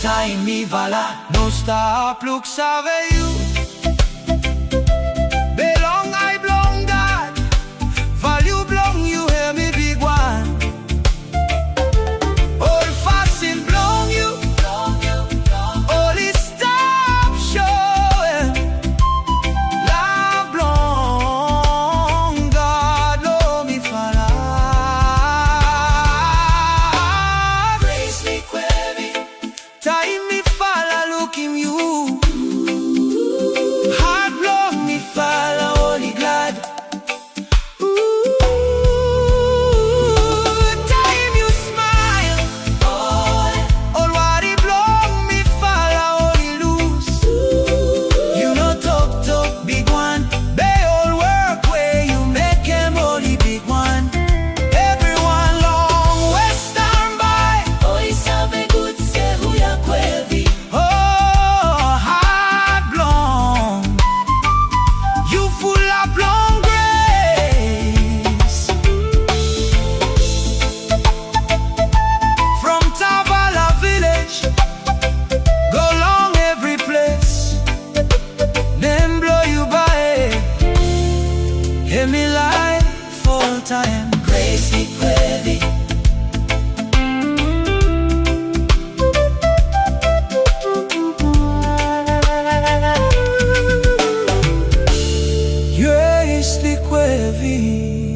time me vala. No stop look save you. Belong I belong God. Value belong you hear me big one. All fasting belong you. Only stop showing. Love belong God. No me fala. Gracely Kwevi. Time me fala look him you. Heart belong me fala only glad. Time you smile. All what it belong me fala only lose. You know talk big one. They all work where you make them only big one. Everyone long West Ambae. Heart belong. You full of long grace. From Tavala village, go long every place. Then blow you by. Hear me life full time. Gracely Kwevi. Gracely Kwevi.